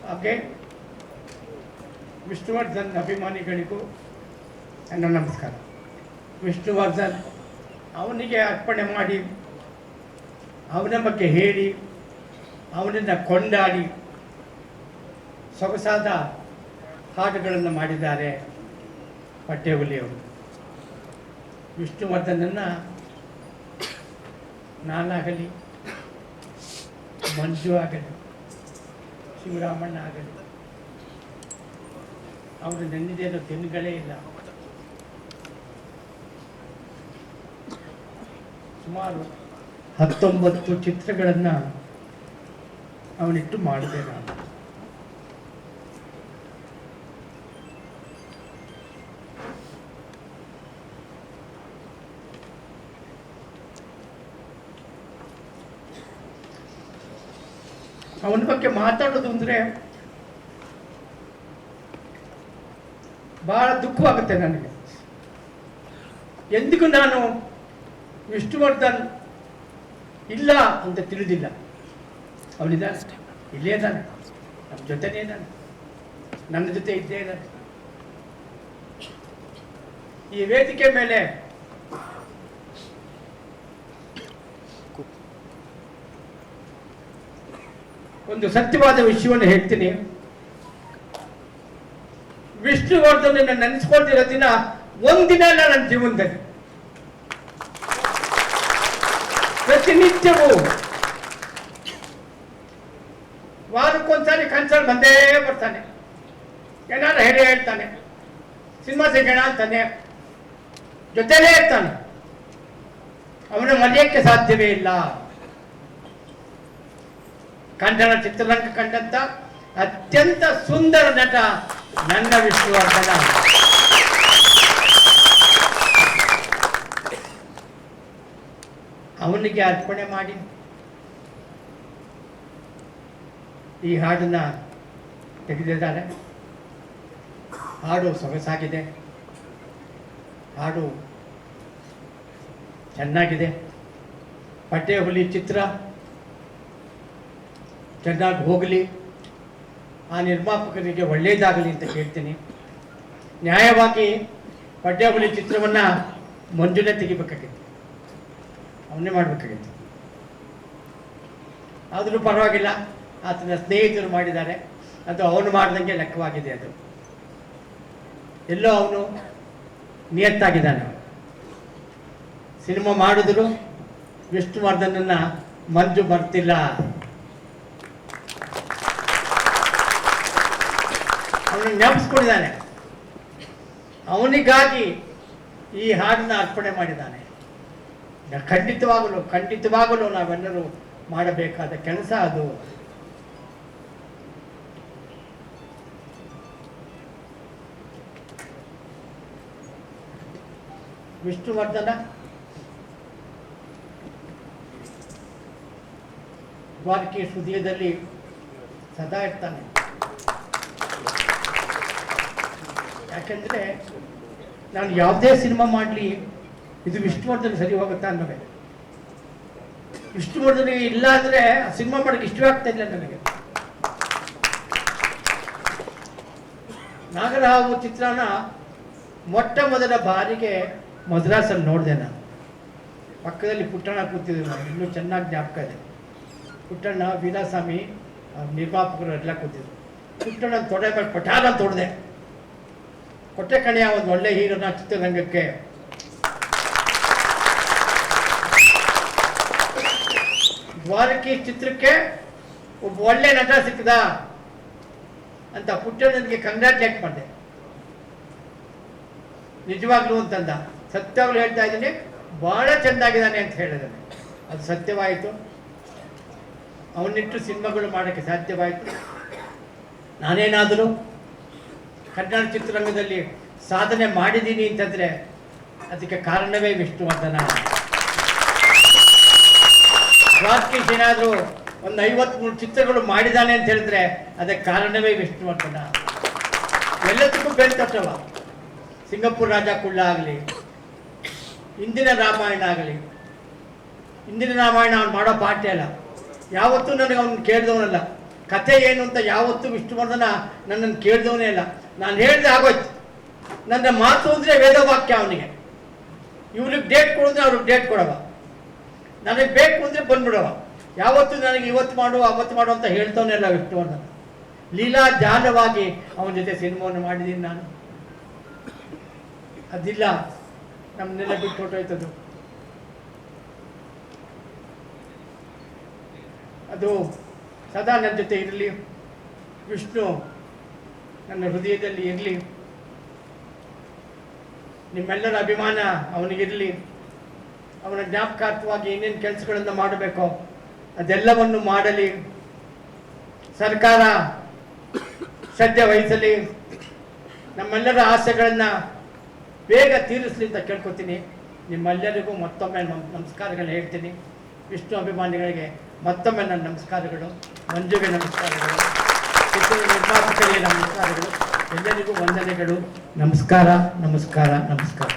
ಹಾಗೆ ವಿಷ್ಣುವರ್ಧನ್ ಅಭಿಮಾನಿಗಳಿಗೂ ನನ್ನ ನಮಸ್ಕಾರ. ವಿಷ್ಣುವರ್ಧನ್ ಅವನಿಗೆ ಅರ್ಪಣೆ ಮಾಡಿ, ಅವನ ಬಗ್ಗೆ ಹೇಳಿ, ಅವನನ್ನು ಕೊಂಡಾಡಿ ಸೊಗಸಾದ ಹಾಡುಗಳನ್ನು ಮಾಡಿದ್ದಾರೆ ಪಟ್ಟೆಹುಲಿಯವರು. ವಿಷ್ಣುವರ್ಧನನ್ನು ನಾನಾಗಲಿ, ಮಂಜು ಆಗಲಿ, ಶಿವರಾಮಣ್ಣ ಆಗಲಿ, ಅವರು ನೆನ್ನಿದೇನೋ ದಿನಗಳೇ ಇಲ್ಲ. ಸುಮಾರು 19 ಚಿತ್ರಗಳನ್ನು ಅವನಿಟ್ಟು ಮಾಡಿದೆ ನಾನು. ಅವನ ಬಗ್ಗೆ ಮಾತಾಡೋದು ಅಂದರೆ ಬಹಳ ದುಃಖವಾಗುತ್ತೆ ನನಗೆ. ಎಂದಿಗೂ ನಾನು ವಿಷ್ಣುವರ್ಧನ್ ಇಲ್ಲ ಅಂತ ತಿಳಿದಿಲ್ಲ. ಅವನಿದ್ದಾನೆ, ಇಲ್ಲೇ ಇದ್ದಾನೆ, ನಮ್ಮ ಜೊತೆನೇ ಇದ್ದಾನೆ, ನನ್ನ ಜೊತೆ ಇದ್ದೇ ಇದ್ದಾನೆ. ಈ ವೇದಿಕೆ ಮೇಲೆ ಒಂದು ಸತ್ಯವಾದ ವಿಷಯವನ್ನು ಹೇಳ್ತೀನಿ. ವಿಷ್ಣುವರ್ಧನನ್ನು ನೆನೆಸ್ಕೊಳ್ತಿರೋ ದಿನ ಒಂದಿನ ಇಲ್ಲ ನನ್ನ ಜೀವನದಲ್ಲಿ. ಪ್ರತಿನಿತ್ಯವೂ ವಾರಕ್ಕೊಂದ್ಸಾರಿ ಕನ್ಸರ್ಟ್ ಬಂದೇ ಬರ್ತಾನೆ, ಏನಾದ್ರು ಹೇಳ್ತಾನೆ, ಸಿನಿಮಾ ಸಿಗೋಣ ಅಂತಾನೆ, ಜೊತೆಲೇ ಇರ್ತಾನೆ. ಅವನ ಮರೆಯಕ್ಕೆ ಸಾಧ್ಯವೇ ಇಲ್ಲ. ಕನ್ನಡ ಚಿತ್ರರಂಗ ಕಂಡಂತ ಅತ್ಯಂತ ಸುಂದರ ನಟ ನನ್ನ ವಿಷ್ಣುವರ್ಧನ. ಅವನಿಗೆ ಅರ್ಪಣೆ ಮಾಡಿ ಈ ಹಾಡನ್ನ ತೆಗೆದಿದ್ದಾರೆ. ಹಾಡು ಸೊಗಸಾಗಿದೆ, ಹಾಡು ಚೆನ್ನಾಗಿದೆ. ಪಟ್ಟೆಹುಲಿ ಚಿತ್ರ ಚೆನ್ನಾಗಿ ಹೋಗಲಿ, ಆ ನಿರ್ಮಾಪಕರಿಗೆ ಒಳ್ಳೆಯದಾಗಲಿ ಅಂತ ಕೇಳ್ತೀನಿ. ನ್ಯಾಯವಾಗಿ ಪಟ್ಟೆಹುಲಿ ಚಿತ್ರವನ್ನು ಮಂಜುನೇ ತೆಗಿಬೇಕಾಗಿತ್ತು, ಅವನ್ನೇ ಮಾಡಬೇಕಾಗಿತ್ತು. ಆದರೂ ಪರವಾಗಿಲ್ಲ, ಆತನ ಸ್ನೇಹಿತರು ಮಾಡಿದ್ದಾರೆ, ಅದು ಅವನು ಮಾಡ್ದಂಗೆ ಲೆಕ್ಕವಾಗಿದೆ. ಅದು ಎಲ್ಲೋ ಅವನು ನಿಯತ್ತಾಗಿದ್ದಾನೆ. ಸಿನಿಮಾ ಮಾಡಿದ್ರು ವಿಷ್ಣುವರ್ಧನನ್ನ ಮಂಜು ಬರ್ತಿಲ್ಲ, ಅವನು ನೆನಪಿಸ್ಕೊಂಡಿದ್ದಾನೆ. ಅವನಿಗಾಗಿ ಈ ಹಾಡನ್ನ ಅರ್ಪಣೆ ಮಾಡಿದ್ದಾನೆ. ಖಂಡಿತವಾಗಲೂ ನಾವೆಲ್ಲರೂ ಮಾಡಬೇಕಾದ ಕೆಲಸ ಅದು. ವಿಷ್ಣುವರ್ಧನ ದ್ವಾರಕಿ ಹೃದಯದಲ್ಲಿ ಸದಾ ಇರ್ತಾನೆ. ಯಾಕೆಂದರೆ ನಾನು ಯಾವುದೇ ಸಿನಿಮಾ ಮಾಡಲಿ, ಇದು ವಿಷ್ಣುವರ್ಧನ್ ಸರಿ ಹೋಗುತ್ತಾ ಅನ್ನೋದೇ. ವಿಷ್ಣುವರ್ಧನಿಗೆ ಇಲ್ಲ ಅಂದರೆ ಆ ಸಿನಿಮಾ ಮಾಡೋಕ್ಕೆ ಇಷ್ಟವೇ ಆಗ್ತಾ ಇಲ್ಲ ನನಗೆ. ನಾಗರಹಾವು ಚಿತ್ರನ ಮೊಟ್ಟ ಮೊದಲ ಬಾರಿಗೆ ಮದ್ರಾಸಲ್ಲಿ ನೋಡಿದೆ ನಾನು. ಪಕ್ಕದಲ್ಲಿ ಪುಟ್ಟಣ್ಣ ಕೂತಿದ್ರು, ನಾನು ಇನ್ನೂ ಚೆನ್ನಾಗಿ ಜ್ಞಾಪಕ ಇದೆ. ಪುಟ್ಟಣ್ಣ, ವೀರಾಸ್ವಾಮಿ, ನಿರ್ಮಾಪಕರು ಎಲ್ಲ ಕೂತಿದ್ರು. ಪುಟ್ಟಣ್ಣ ತೊಡೆ ಮೇಲೆ ಪಟಾಲ ತೊಡೆದೆ. ಕೊಟ್ಟೆ ಕಣೆಯ ಒಂದು ಒಳ್ಳೆ ಹೀರೋನ ಚಿತ್ರರಂಗಕ್ಕೆ. ದ್ವಾರಕಿ ಚಿತ್ರಕ್ಕೆ ಒಬ್ಬ ಒಳ್ಳೆ ನಟ ಸಿಕ್ಕದ ಅಂತ ಪುಟ್ಟಣ್ಣನಿಗೆ ಕಂಗ್ರಾಚುಲೇಟ್ ಮಾಡಿದೆ. ನಿಜವಾಗ್ಲೂ ಅಂತಂದ. ಸತ್ಯವಾಗ್ಲೂ ಹೇಳ್ತಾ ಇದ್ದೀನಿ, ಬಹಳ ಚೆಂದಾಗಿದ್ದಾನೆ ಅಂತ ಹೇಳಿದ್ದಾನೆ. ಅದು ಸತ್ಯವಾಯಿತು. ಅವನ್ನಿಟ್ಟು ಸಿನಿಮಾಗಳು ಮಾಡೋಕ್ಕೆ ಸಾಧ್ಯವಾಯಿತು. ನಾನೇನಾದರೂ ಕನ್ನಡ ಚಿತ್ರರಂಗದಲ್ಲಿ ಸಾಧನೆ ಮಾಡಿದ್ದೀನಿ ಅಂತಂದರೆ ಅದಕ್ಕೆ ಕಾರಣವೇ ವಿಷ್ಣುವರ್ಧನ. ರಾಜಕೀಶ್ ಏನಾದರೂ ಒಂದು 53 ಚಿತ್ರಗಳು ಮಾಡಿದ್ದಾನೆ ಅಂತ ಹೇಳಿದ್ರೆ ಅದಕ್ಕೆ ಕಾರಣವೇ ವಿಷ್ಣುವರ್ಧನ. ಎಲ್ಲದಕ್ಕೂ ಬೆಳ್ತಟ್ಟವ. ಸಿಂಗಪುರ್ ರಾಜ ಕುಳ್ಳ ಆಗಲಿ, ಇಂದಿನ ರಾಮಾಯಣ ಆಗಲಿ. ಇಂದಿನ ರಾಮಾಯಣ ಅವ್ನು ಮಾಡೋ ಪಾಠ ಅಲ್ಲ, ಯಾವತ್ತೂ ನನಗೆ ಅವ್ನು ಕೇಳಿದವನಲ್ಲ. ಕತೆ ಏನು ಅಂತ ಯಾವತ್ತೂ ವಿಷ್ಣುವರ್ಧನ ನನ್ನನ್ನು ಕೇಳಿದವನೇ ಇಲ್ಲ. ನಾನು ಹೇಳಿದೆ ಆಗೋಯ್ತು. ನನ್ನ ಮಾತು ಅಂದರೆ ವೇದವಾಕ್ಯ ಅವನಿಗೆ. ಇವ್ರಿಗೆ ಡೇಟ್ ಕೊಡಿದ್ರೆ ಅವ್ರಿಗೆ ಡೇಟ್ ಕೊಡವ, ನನಗೆ ಬೇಕು ಅಂದರೆ ಬಂದ್ಬಿಡವ. ಯಾವತ್ತೂ ನನಗೆ ಇವತ್ತು ಮಾಡು ಅವತ್ತು ಮಾಡು ಅಂತ ಹೇಳ್ತವನೇ ಇಲ್ಲ ವಿಷ್ಣುವರ್ಧನ. ಲೀಲಾ ಜಾಲವಾಗಿ ಅವನ ಜೊತೆ ಸಿನಿಮಾವನ್ನು ಮಾಡಿದ್ದೀನಿ ನಾನು. ಅದಿಲ್ಲ, ನಮ್ಮನ್ನೆಲ್ಲ ಬಿಟ್ಟು ಹೊಟ್ಟೋಯ್ತದು. ಅದು ಸದಾ ನನ್ನ ಜೊತೆ ಇರಲಿ. ವಿಷ್ಣು ನನ್ನ ಹೃದಯದಲ್ಲಿ ಇರಲಿ. ನಿಮ್ಮೆಲ್ಲರ ಅಭಿಮಾನ ಅವನಿಗಿರಲಿ. ಅವನ ಜ್ಞಾಪಕಾರ್ಥವಾಗಿ ಏನೇನು ಕೆಲಸಗಳನ್ನು ಮಾಡಬೇಕೋ ಅದೆಲ್ಲವನ್ನು ಮಾಡಲಿ. ಸರ್ಕಾರ ಶ್ರದ್ಧೆ ವಹಿಸಲಿ. ನಮ್ಮೆಲ್ಲರ ಆಸೆಗಳನ್ನು ಬೇಗ ತೀರಿಸಲಿ ಅಂತ ಕೇಳ್ಕೊತೀನಿ. ನಿಮ್ಮೆಲ್ಲರಿಗೂ ಮತ್ತೊಮ್ಮೆ ನಮಸ್ಕಾರಗಳು ಹೇಳ್ತೀನಿ. ವಿಷ್ಣು ಅಭಿಮಾನಿಗಳಿಗೆ ಮತ್ತೊಮ್ಮೆ ನನ್ನ ನಮಸ್ಕಾರಗಳು. ಮಂಜುಗೆ ನಮಸ್ಕಾರಗಳು, ಚಿತ್ರದ ನಿರ್ಮಾಪಕರಿಗೆ ನಮಸ್ಕಾರಗಳು. ಎಲ್ಲರಿಗೂ ವಂದನೆಗಳು. ನಮಸ್ಕಾರ, ನಮಸ್ಕಾರ, ನಮಸ್ಕಾರ.